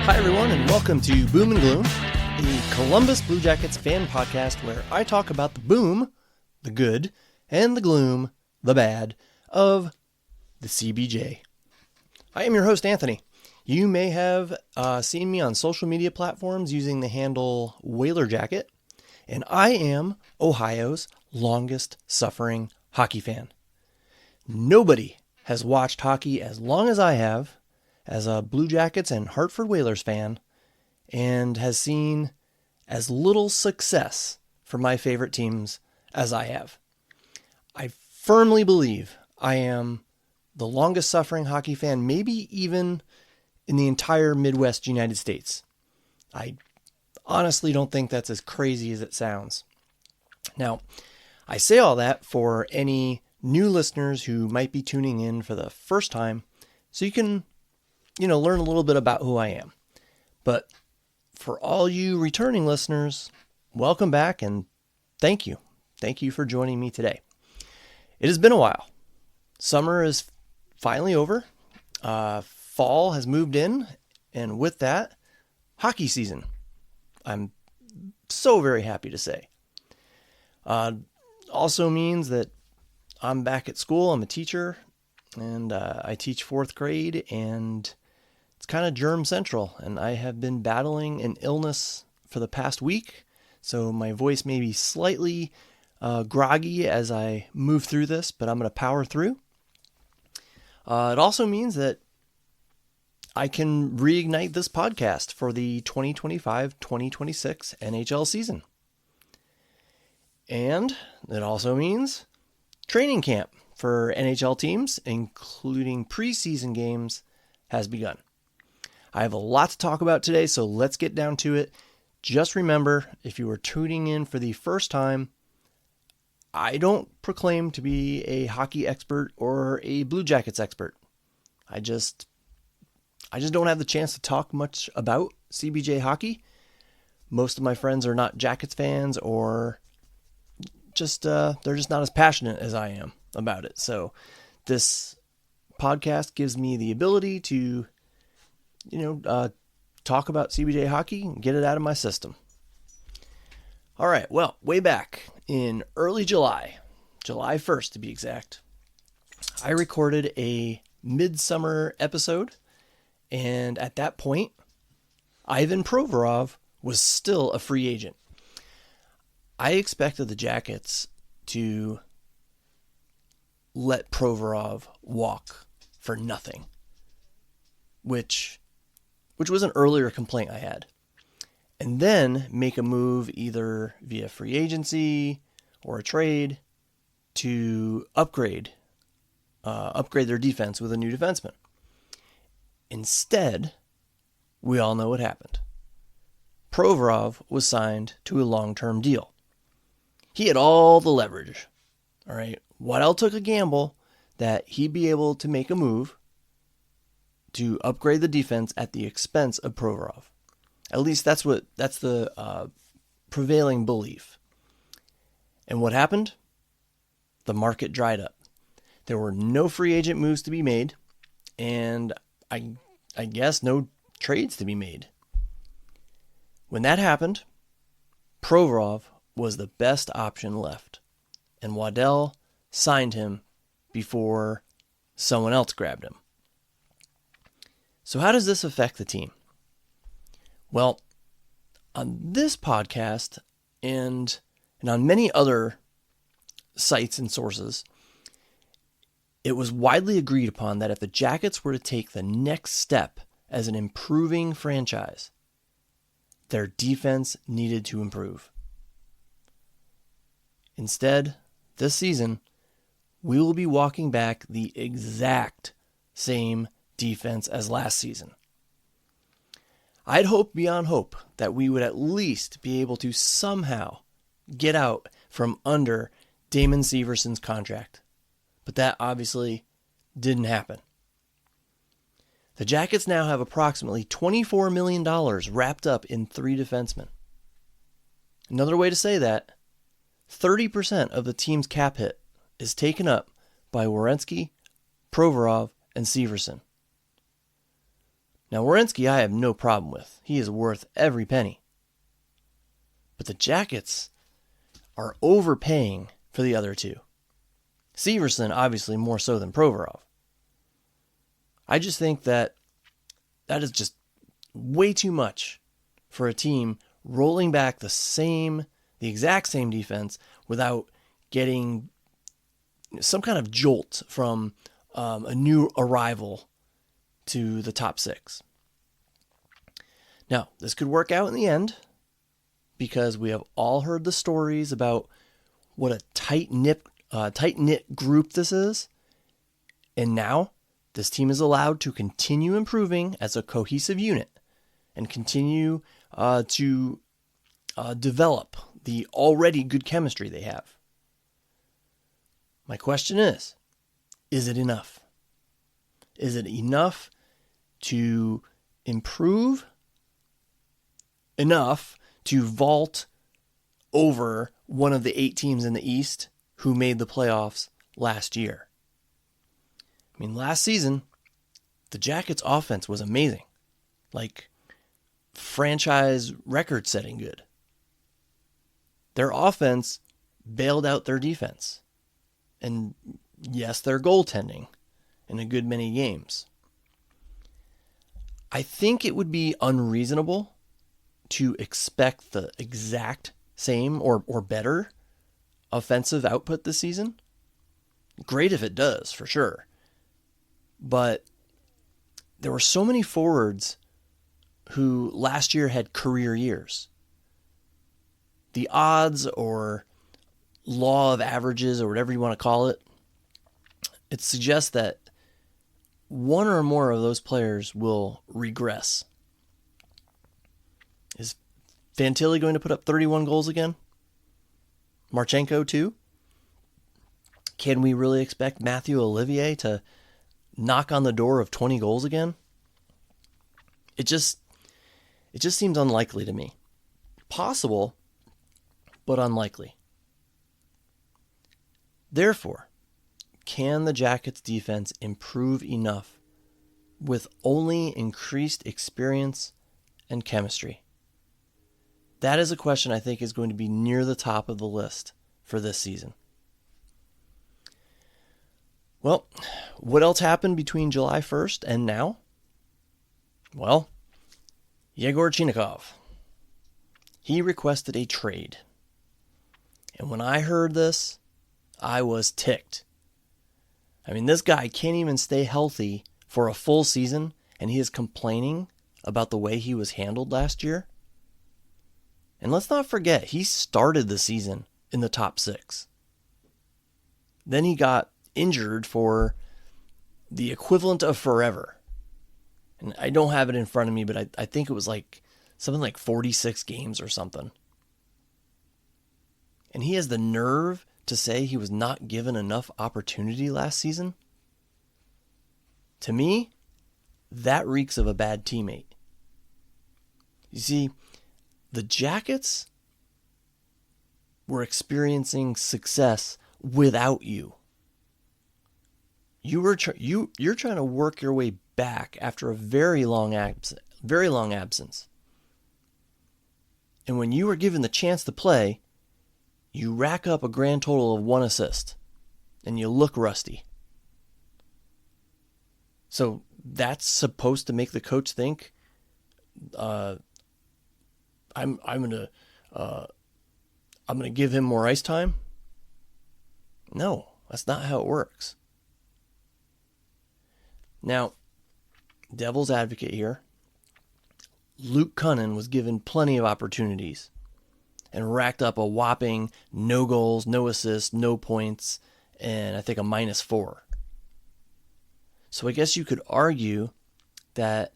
Hi, everyone, and welcome to Boom and Gloom, the Columbus Blue Jackets fan podcast where I talk about the boom, the good, and the gloom, the bad, of the CBJ. I am your host, Anthony. You may have seen me on social media platforms using the handle Whaler Jacket, and I am Ohio's longest-suffering hockey fan. Nobody has watched hockey as long as I have, as a Blue Jackets and Hartford Whalers fan, and has seen as little success for my favorite teams as I have. I firmly believe I am the longest suffering hockey fan, maybe even in the entire Midwest United States. I honestly don't think that's as crazy as it sounds. Now, I say all that for any new listeners who might be tuning in for the first time, so you can learn a little bit about who I am. But for all you returning listeners, welcome back and thank you. Thank you for joining me today. It has been a while. Summer is finally over. Fall has moved in, and with that, hockey season. I'm so very happy to say. Also means that I'm back at school. I'm a teacher, and I teach fourth grade, and it's kind of germ central, and I have been battling an illness for the past week, so my voice may be slightly groggy as I move through this, but I'm going to power through. It also means that I can reignite this podcast for the 2025-2026 NHL season. And it also means training camp for NHL teams, including preseason games, has begun. I have a lot to talk about today, so let's get down to it. Just remember, if you are tuning in for the first time, I don't proclaim to be a hockey expert or a Blue Jackets expert. I just don't have the chance to talk much about CBJ hockey. Most of my friends are not Jackets fans, or they're just not as passionate as I am about it. So this podcast gives me the ability to talk about CBJ hockey and get it out of my system. All right, well, way back in early July 1st to be exact, I recorded a midsummer episode, and at that point, Ivan Provorov was still a free agent. I expected the Jackets to let Provorov walk for nothing, which was an earlier complaint I had, and then make a move either via free agency or a trade to upgrade their defense with a new defenseman. Instead, we all know what happened. Provorov was signed to a long-term deal. He had all the leverage. All right, Waddell took a gamble that he'd be able to make a move to upgrade the defense at the expense of Provorov. At least that's the prevailing belief. And what happened? The market dried up. There were no free agent moves to be made, and I guess no trades to be made. When that happened, Provorov was the best option left, and Waddell signed him before someone else grabbed him. So how does this affect the team? Well, on this podcast and on many other sites and sources, it was widely agreed upon that if the Jackets were to take the next step as an improving franchise, their defense needed to improve. Instead, this season, we will be walking back the exact same defense as last season. I'd hoped beyond hope that we would at least be able to somehow get out from under Damon Severson's contract, but that obviously didn't happen. The Jackets now have approximately $24 million wrapped up in 3 defensemen. Another way to say that, 30% of the team's cap hit is taken up by Werenski, Provorov, and Severson. Now, Werenski, I have no problem with. He is worth every penny. But the Jackets are overpaying for the other two. Severson, obviously, more so than Provorov. I just think that is just way too much for a team rolling back the exact same defense without getting some kind of jolt from a new arrival to the top six. Now, this could work out in the end because we have all heard the stories about what a tight-knit group this is. And now this team is allowed to continue improving as a cohesive unit and continue to develop the already good chemistry they have. My question is it enough? Is it enough to improve enough to vault over one of the 8 teams in the East who made the playoffs last year? I mean, last season, the Jackets' offense was amazing. Like, franchise record-setting good. Their offense bailed out their defense. And yes, their goaltending in a good many games. I think it would be unreasonable to expect the exact same or better offensive output this season. Great if it does, for sure. But there were so many forwards who last year had career years. The odds or law of averages or whatever you want to call it, it suggests that one or more of those players will regress. Is Fantilli going to put up 31 goals again? Marchenko too? Can we really expect Matthew Olivier to knock on the door of 20 goals again? It just seems unlikely to me. Possible, but unlikely. Therefore, can the Jackets' defense improve enough with only increased experience and chemistry? That is a question I think is going to be near the top of the list for this season. Well, what else happened between July 1st and now? Well, Yegor Chinakhov. He requested a trade. And when I heard this, I was ticked. I mean, this guy can't even stay healthy for a full season, and he is complaining about the way he was handled last year. And let's not forget, he started the season in the top 6. Then he got injured for the equivalent of forever. And I don't have it in front of me, but I think it was like something like 46 games or something. And he has the nerve to say he was not given enough opportunity last season. To me, that reeks of a bad teammate. You see, the Jackets were experiencing success without you. You're trying to work your way back after a very long absence. And when you were given the chance to play, you rack up a grand total of 1 assist, and you look rusty. So that's supposed to make the coach think, I'm gonna give him more ice time. No, that's not how it works. Now, devil's advocate here. Luke Kunin was given plenty of opportunities and racked up a whopping no goals, no assists, no points, and I think a -4. So I guess you could argue that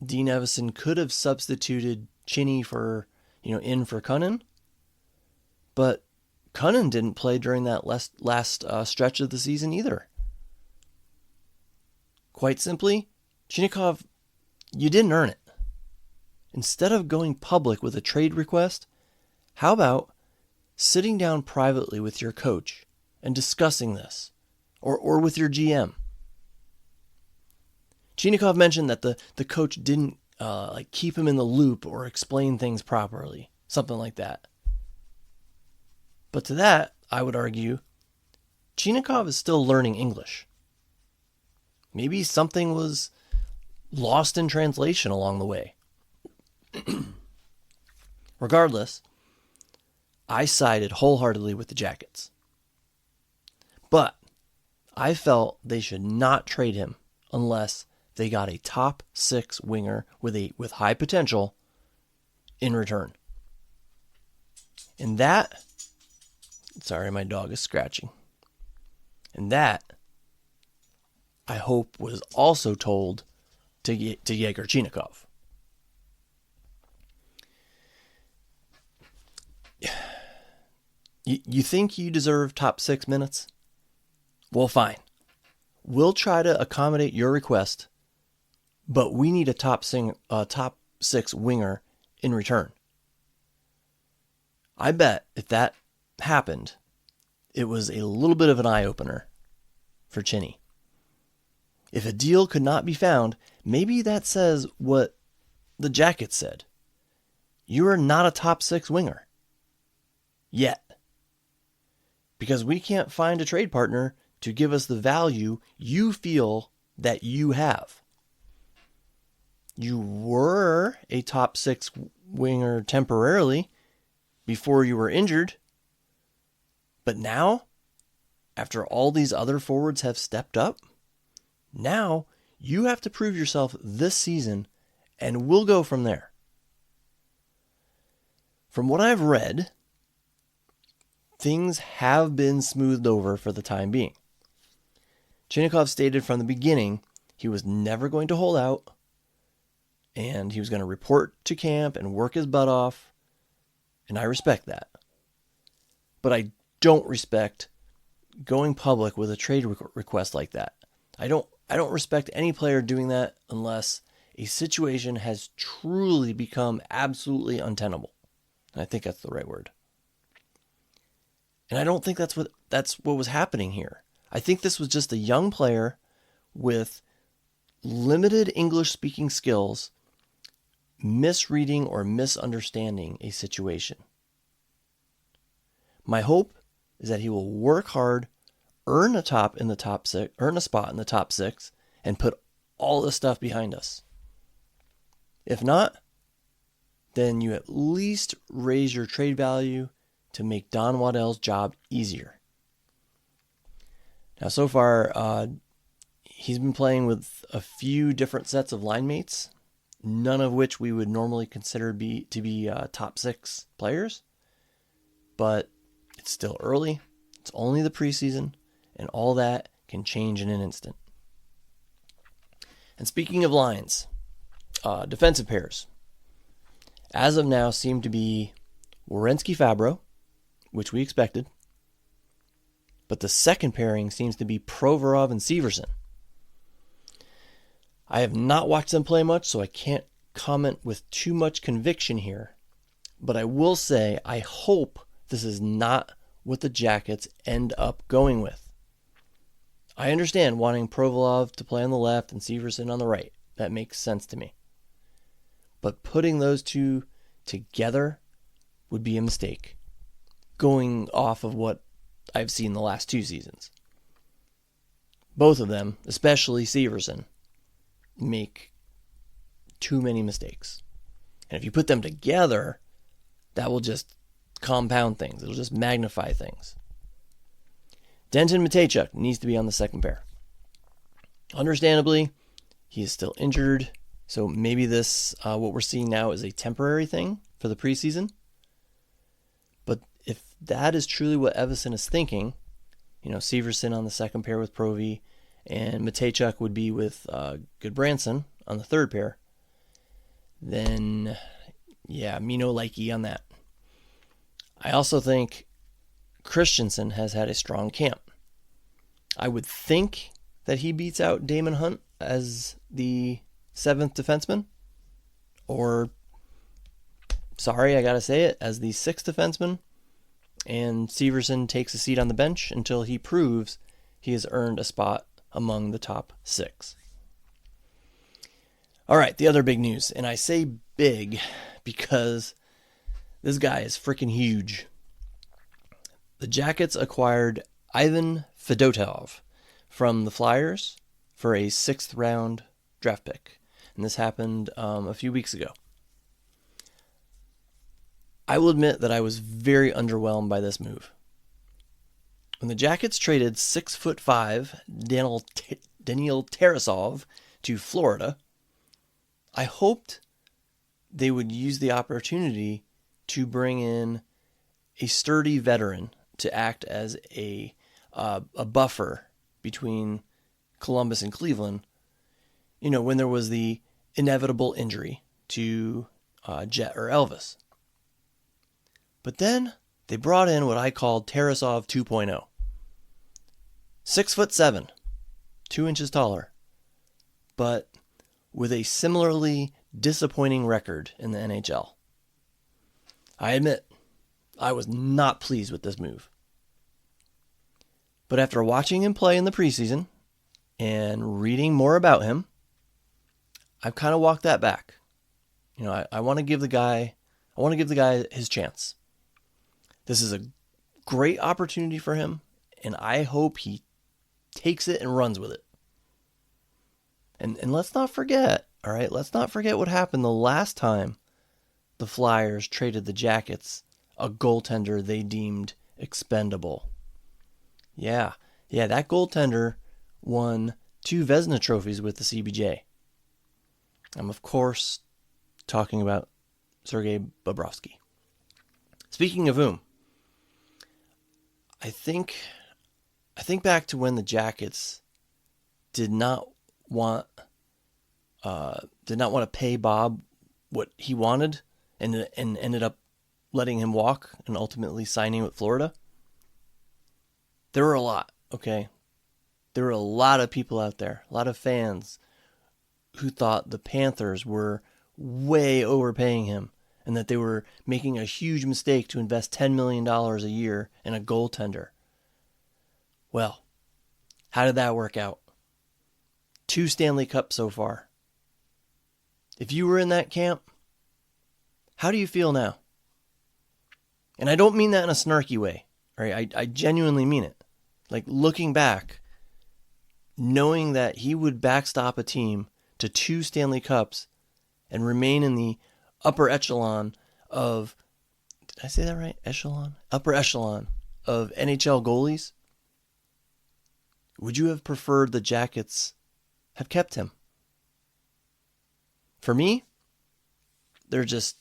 Dean Evison could have substituted Chinny for Kunin, but Kunin didn't play during that last stretch of the season either. Quite simply, Chinakhov, you didn't earn it. Instead of going public with a trade request, how about sitting down privately with your coach and discussing this, or with your GM? Chinakhov mentioned that the coach didn't keep him in the loop or explain things properly, something like that. But to that, I would argue, Chinakhov is still learning English. Maybe something was lost in translation along the way. Regardless, I sided wholeheartedly with the Jackets. But I felt they should not trade him unless they got a top 6 winger with high potential in return. And that, sorry, my dog is scratching. And that, I hope, was also told to Yegor Chinakhov. You think you deserve top 6 minutes? Well, fine. We'll try to accommodate your request, but we need a top 6 winger in return. I bet if that happened, it was a little bit of an eye-opener for Chinny. If a deal could not be found, maybe that says what the Jackets said. You are not a top 6 winger. Yet. Because we can't find a trade partner to give us the value you feel that you have. You were a top 6 winger temporarily before you were injured. But now, after all these other forwards have stepped up, now you have to prove yourself this season, and we'll go from there. From what I've read, things have been smoothed over for the time being. Chinakhov stated from the beginning he was never going to hold out, and he was going to report to camp and work his butt off, and I respect that. But I don't respect going public with a trade request like that. I don't respect any player doing that unless a situation has truly become absolutely untenable. And I think that's the right word. And I don't think that's what was happening here. I think this was just a young player with limited English-speaking skills misreading or misunderstanding a situation. My hope is that he will work hard, earn a spot in the top 6, and put all this stuff behind us. If not, then you at least raise your trade value to make Don Waddell's job easier. Now, so far, he's been playing with a few different sets of line mates, none of which we would normally consider to be top 6 players. But it's still early. It's only the preseason, and all that can change in an instant. And speaking of lines, defensive pairs, as of now, seem to be Werenski-Fabro, which we expected. But the second pairing seems to be Provorov and Severson. I have not watched them play much, so I can't comment with too much conviction here. But I will say I hope this is not what the Jackets end up going with. I understand wanting Provorov to play on the left and Severson on the right. That makes sense to me. But putting those two together would be a mistake, going off of what I've seen the last 2 seasons. Both of them, especially Severson, make too many mistakes. And if you put them together, that will just compound things. It'll just magnify things. Denton Matejchuk needs to be on the second pair. Understandably, he is still injured, so maybe this, what we're seeing now, is a temporary thing for the preseason. But if that is truly what Evason is thinking, Severson on the second pair with Provi, and Matejchuk would be with Goodbranson on the third pair, then, yeah, me no likey on that. I also think Christensen has had a strong camp. I would think that he beats out Damon Hunt as the 7th defenseman, or, sorry, I gotta say it, as the 6th defenseman, and Severson takes a seat on the bench until he proves he has earned a spot among the top 6. All right, the other big news, and I say big because this guy is freaking huge. The Jackets acquired Ivan Fedotov from the Flyers for a 6th-round draft pick, and this happened a few weeks ago. I will admit that I was very underwhelmed by this move. When the Jackets traded 6'5" Daniil Tarasov to Florida, I hoped they would use the opportunity to bring in a sturdy veteran to act as a buffer between Columbus and Cleveland, when there was the inevitable injury to Jet or Elvis. But then they brought in what I called Tarasov 2.0. 6'7", 2 inches taller, but with a similarly disappointing record in the NHL. I admit, I was not pleased with this move. But after watching him play in the preseason and reading more about him, I've kind of walked that back. I want to give the guy his chance. This is a great opportunity for him, and I hope he takes it and runs with it. And let's not forget, all right, let's not forget what happened the last time the Flyers traded the Jackets a goaltender they deemed expendable. Yeah, that goaltender won 2 Vezina trophies with the CBJ. I'm, of course, talking about Sergei Bobrovsky. Speaking of whom, I think back to when the Jackets did not want to pay Bob what he wanted, and ended up letting him walk and ultimately signing with Florida. There were a lot, okay? There were a lot of people out there, a lot of fans who thought the Panthers were way overpaying him and that they were making a huge mistake to invest $10 million a year in a goaltender. Well, how did that work out? 2 Stanley Cups so far. If you were in that camp, how do you feel now? And I don't mean that in a snarky way. Right? I genuinely mean it. Like, looking back, knowing that he would backstop a team to 2 Stanley Cups and remain in the upper echelon of, did I say that right? Echelon? Upper echelon of NHL goalies. Would you have preferred the Jackets have kept him? For me, there are just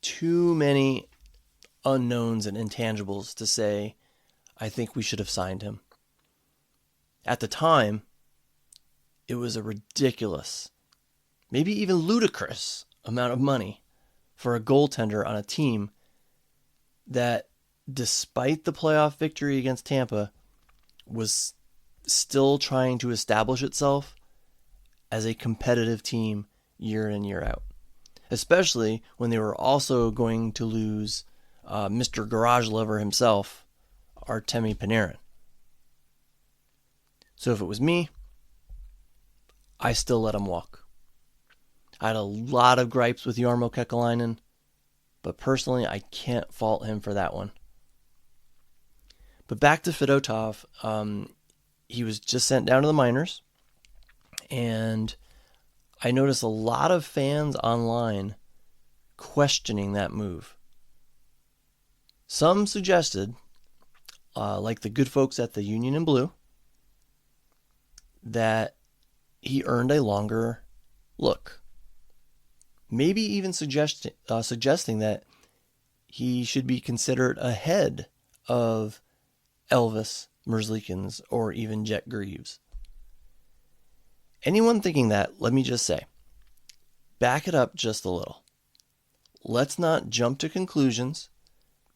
too many unknowns and intangibles to say I think we should have signed him. At the time, it was a ridiculous, maybe even ludicrous amount of money for a goaltender on a team that, despite the playoff victory against Tampa, was still trying to establish itself as a competitive team year in and year out. Especially when they were also going to lose Mr. Garage Lover himself, Artemi Panarin. So if it was me, I still let him walk. I had a lot of gripes with Jarmo Kekalainen, but personally, I can't fault him for that one. But back to Fedotov, he was just sent down to the minors, and I noticed a lot of fans online questioning that move. Some suggested, like the good folks at the Union in Blue, that he earned a longer look. Maybe even suggesting that he should be considered ahead of Elvis Merzlikins or even Jet Greaves. Anyone thinking that, let me just say, back it up just a little. Let's not jump to conclusions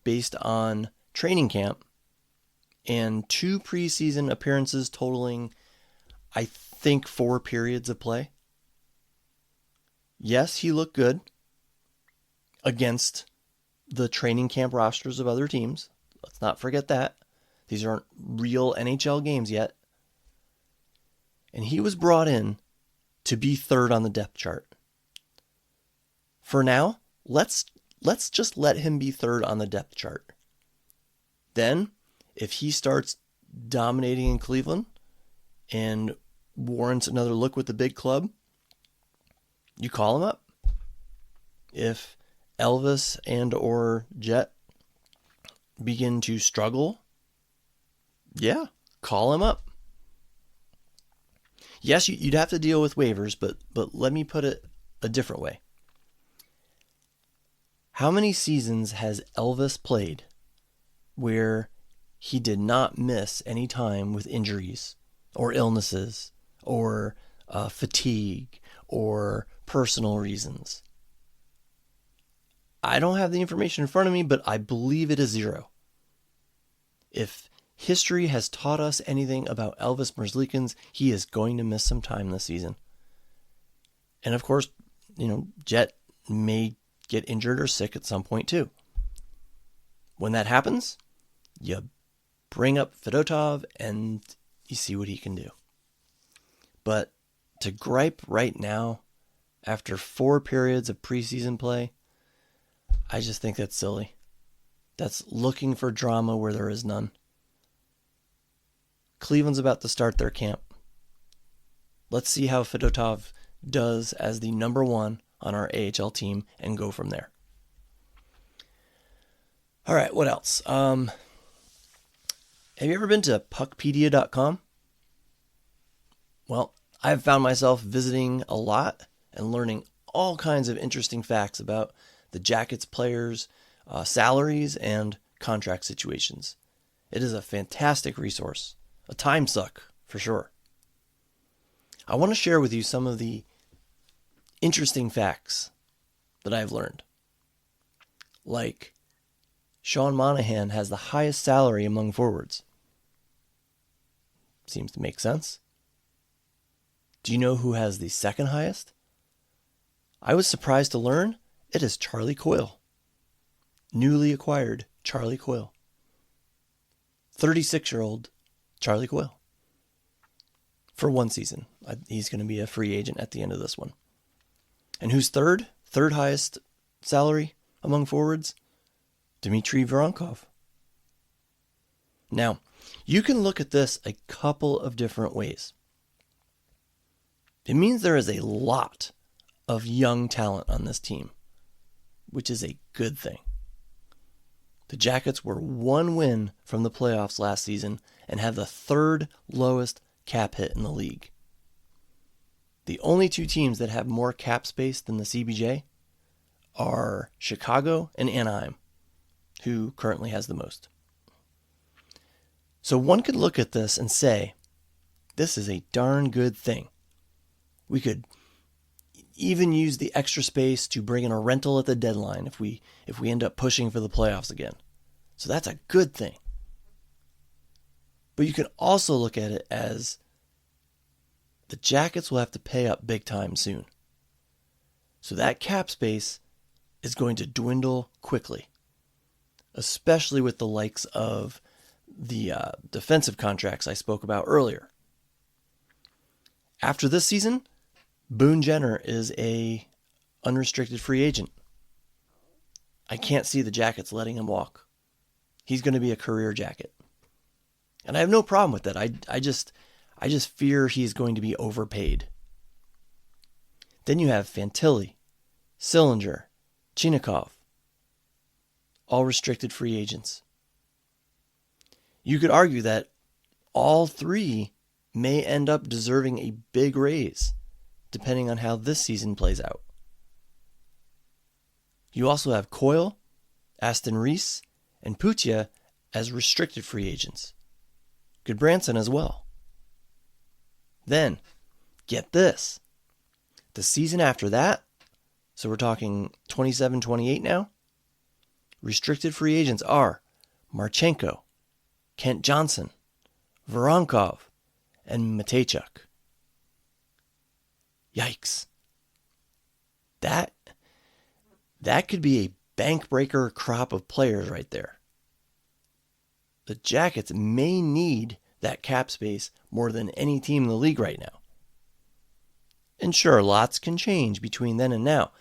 based on training camp and 2 preseason appearances totaling, I think, 4 periods of play. Yes, he looked good against the training camp rosters of other teams. Let's not forget that. These aren't real NHL games yet. And he was brought in to be 3rd on the depth chart. For now, let's just let him be third on the depth chart. Then, if he starts dominating in Cleveland and warrants another look with the big club, you call him up. If Elvis and or Jet begin to struggle, yeah, call him up. Yes, you'd have to deal with waivers, but let me put it a different way. How many seasons has Elvis played where he did not miss any time with injuries or illnesses or fatigue or personal reasons? I don't have the information in front of me, but I believe it is 0. If history has taught us anything about Elvis Merzlikins, he is going to miss some time this season. And of course, Jet may get injured or sick at some point too. When that happens, you bring up Fedotov and you see what he can do. But to gripe right now, after 4 periods of preseason play, I just think that's silly. That's looking for drama where there is none. Cleveland's about to start their camp. Let's see how Fedotov does as the number 1 on our AHL team and go from there. All right, what else? Have you ever been to puckpedia.com? Well, I've found myself visiting a lot and learning all kinds of interesting facts about the Jackets players' salaries and contract situations. It is a fantastic resource, a time suck for sure. I want to share with you some of the interesting facts that I've learned. Like, Sean Monahan has the highest salary among forwards. Seems to make sense. Do you know who has the second highest? I was surprised to learn it is Charlie Coyle. Newly acquired Charlie Coyle. 36-year-old Charlie Coyle. For 1 season. He's going to be a free agent at the end of this one. And who's third? Third highest salary among forwards? Dmitry Voronkov. Now, you can look at this a couple of different ways. It means there is a lot of young talent on this team, which is a good thing. The Jackets were 1 win from the playoffs last season and have the 3rd lowest cap hit in the league. The only 2 teams that have more cap space than the CBJ are Chicago and Anaheim, who currently has the most. So one could look at this and say, this is a darn good thing. We could even use the extra space to bring in a rental at the deadline if we end up pushing for the playoffs again. So that's a good thing. But you can also look at it as the Jackets will have to pay up big time soon. So that cap space is going to dwindle quickly, especially with the likes of the defensive contracts I spoke about earlier. After this season, Boone Jenner is a unrestricted free agent. I can't see the Jackets letting him walk. He's going to be a career Jacket. And I have no problem with that. I just fear he's going to be overpaid. Then you have Fantilli, Sillinger, Chinakhov, all restricted free agents. You could argue that all 3 may end up deserving a big raise, depending on how this season plays out. You also have Coyle, Aston Reese, and Putia as restricted free agents. Goodbranson as well. Then, get this. The season after that, so we're talking 27-28 now, restricted free agents are Marchenko, Kent Johnson, Voronkov, and Matejchuk. Yikes. That could be a bank breaker crop of players right there. The Jackets may need that cap space more than any team in the league right now. And sure, lots can change between then and now,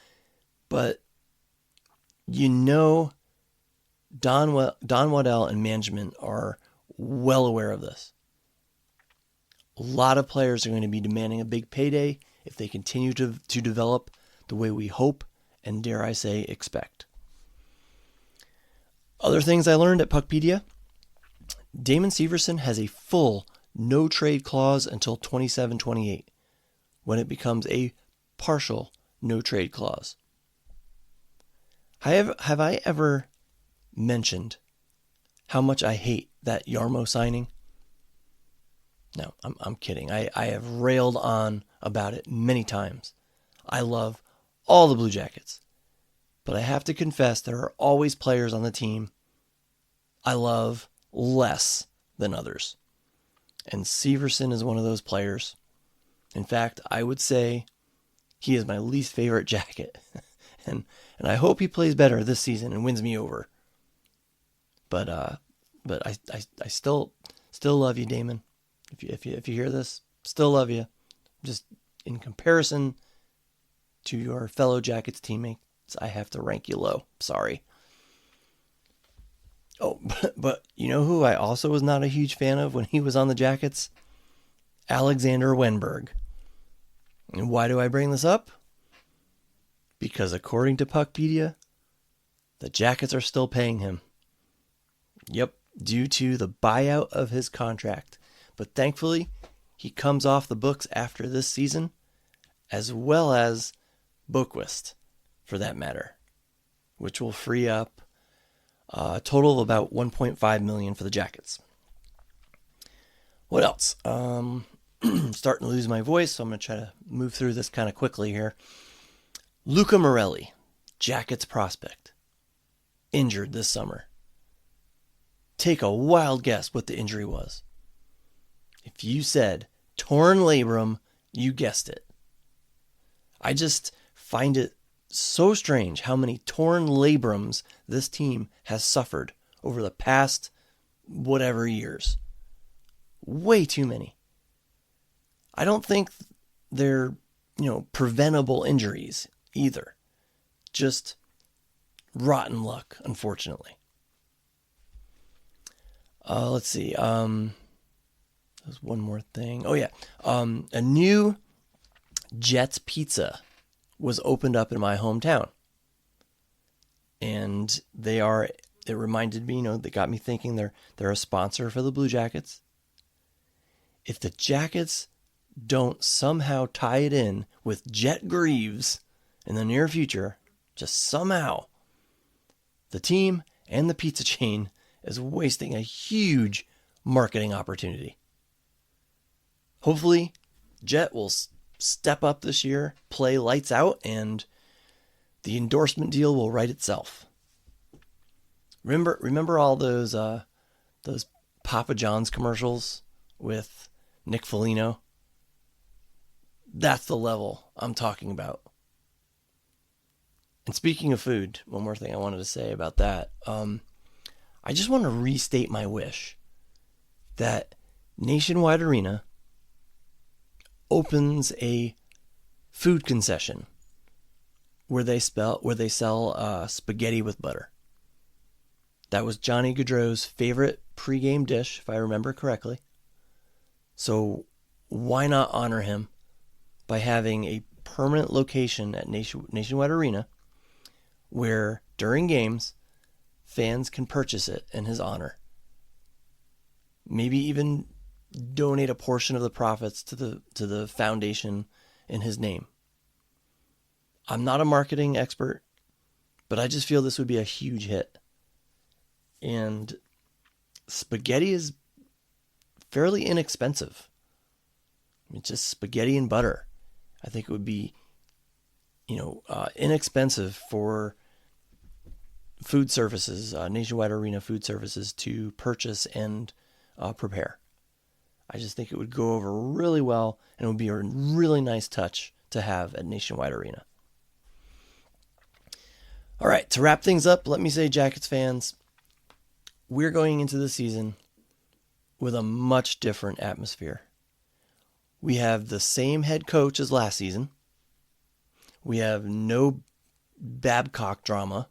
But you know, Don Waddell and management are well aware of this. A lot of players are going to be demanding a big payday if they continue to develop the way we hope and, dare I say, expect. Other things I learned at Puckpedia: Damon Severson has a full no-trade clause until 27-28, when it becomes a partial no-trade clause. Have I ever mentioned how much I hate that Yarmo signing? No, I'm kidding. I have railed on about it many times. I love all the Blue Jackets, but I have to confess there are always players on the team I love less than others. And Severson is one of those players. In fact, I would say he is my least favorite Jacket. and I hope he plays better this season and wins me over. But I still love you, Damon. If you hear this, still love you. Just in comparison to your fellow Jackets teammates, I have to rank you low. Sorry. Oh, but you know who I also was not a huge fan of when he was on the Jackets? Alexander Wenberg. And why do I bring this up? Because according to Puckpedia, the Jackets are still paying him. Yep, due to the buyout of his contract. But thankfully, he comes off the books after this season, as well as Boquist, for that matter, which will free up a total of about $1.5 million for the Jackets. What else? Starting to lose my voice, so I'm going to try to move through this kind of quickly here. Luca Morelli, Jackets prospect, injured this summer. Take a wild guess what the injury was. If you said torn labrum, you guessed it. I just find it so strange how many torn labrums this team has suffered over the past whatever years. Way too many. I don't think they're, preventable injuries either. Just rotten luck, unfortunately. Let's see. There's one more thing. Oh, yeah. A new Jets Pizza was opened up in my hometown. And it reminded me, they got me thinking they're a sponsor for the Blue Jackets. If the Jackets don't somehow tie it in with Jet Greaves in the near future, just somehow, the team and the pizza chain is wasting a huge marketing opportunity. Hopefully, Jet will step up this year, play lights out, and the endorsement deal will write itself. Remember all those Papa John's commercials with Nick Foligno? That's the level I'm talking about. And speaking of food, one more thing I wanted to say about that. I just want to restate my wish that Nationwide Arena opens a food concession where they sell spaghetti with butter. That was Johnny Gaudreau's favorite pregame dish, if I remember correctly. So why not honor him by having a permanent location at Nationwide Arena where during games fans can purchase it in his honor? Maybe even donate a portion of the profits to the foundation in his name. I'm not a marketing expert, but I just feel this would be a huge hit. And spaghetti is fairly inexpensive. It's just spaghetti and butter. I think it would be, inexpensive for food services, Nationwide Arena food services, to purchase and prepare. I just think it would go over really well, and it would be a really nice touch to have at Nationwide Arena. All right, to wrap things up, let me say, Jackets fans, we're going into the season with a much different atmosphere. We have the same head coach as last season. We have no Babcock drama.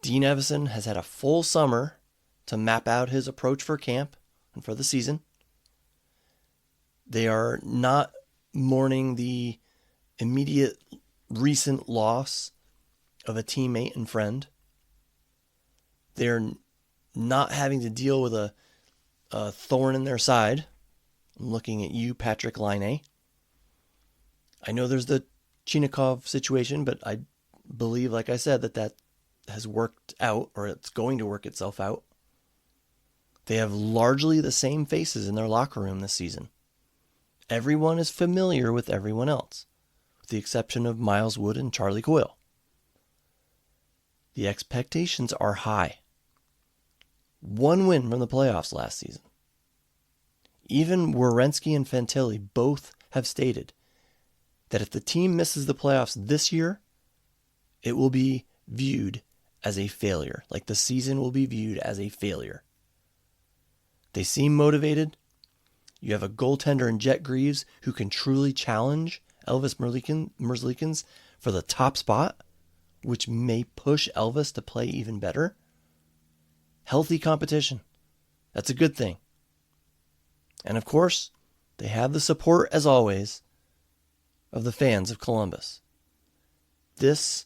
Dean Evison has had a full summer to map out his approach for camp and for the season. They are not mourning the immediate recent loss of a teammate and friend. They're not having to deal with a thorn in their side. I'm looking at you, Patrick Laine. I know there's the Chinakhov situation, but I believe, like I said, that has worked out, or it's going to work itself out. They have largely the same faces in their locker room this season. Everyone is familiar with everyone else, with the exception of Miles Wood and Charlie Coyle. The expectations are high. One win from the playoffs last season. Even Werenski and Fantilli both have stated that if the team misses the playoffs this year, it will be viewed as a failure. Like the season will be viewed as a failure. They seem motivated. You have a goaltender in Jet Greaves who can truly challenge Elvis Merzlikins for the top spot, which may push Elvis to play even better. Healthy competition. That's a good thing. And of course, they have the support, as always, of the fans of Columbus. This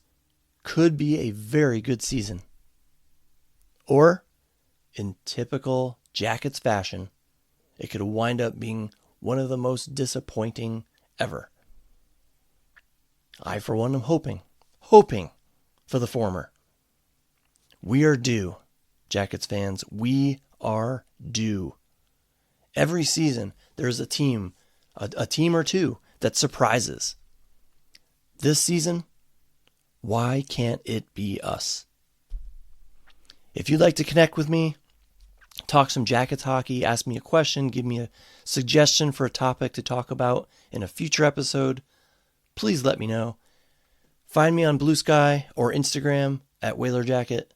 could be a very good season. Or, in typical Jackets fashion, it could wind up being one of the most disappointing ever. I, for one, am hoping for the former. We are due, Jackets fans. We are due. Every season, there's a team or two that surprises. This season, why can't it be us? If you'd like to connect with me, talk some Jackets hockey, ask me a question, give me a suggestion for a topic to talk about in a future episode, please let me know. Find me on Blue Sky or Instagram at WhalerJacket,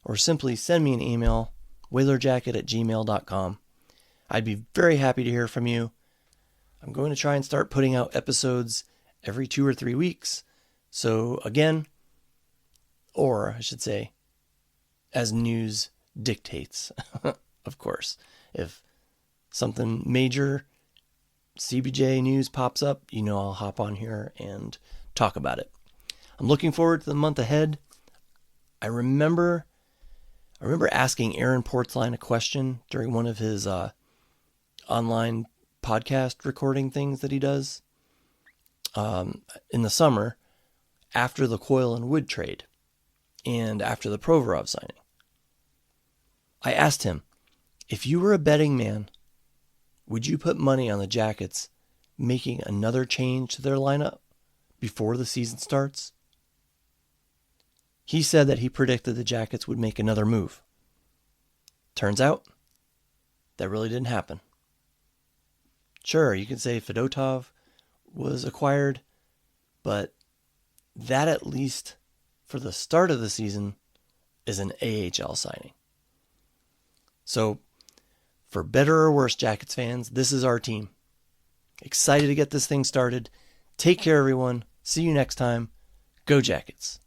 or simply send me an email, whalerjacket@gmail.com. I'd be very happy to hear from you. I'm going to try and start putting out episodes every 2 or 3 weeks. So again, or I should say, as news dictates, of course. If something major CBJ news pops up, I'll hop on here and talk about it. I'm looking forward to the month ahead. I remember asking Aaron Portzline a question during one of his online podcast recording things that he does in the summer after the Coyle and Wood trade and after the Provorov signing. I asked him, if you were a betting man, would you put money on the Jackets making another change to their lineup before the season starts? He said that he predicted the Jackets would make another move. Turns out, that really didn't happen. Sure, you can say Fedotov was acquired, but that, at least for the start of the season, is an AHL signing. So, for better or worse, Jackets fans, this is our team. Excited to get this thing started. Take care, everyone. See you next time. Go Jackets.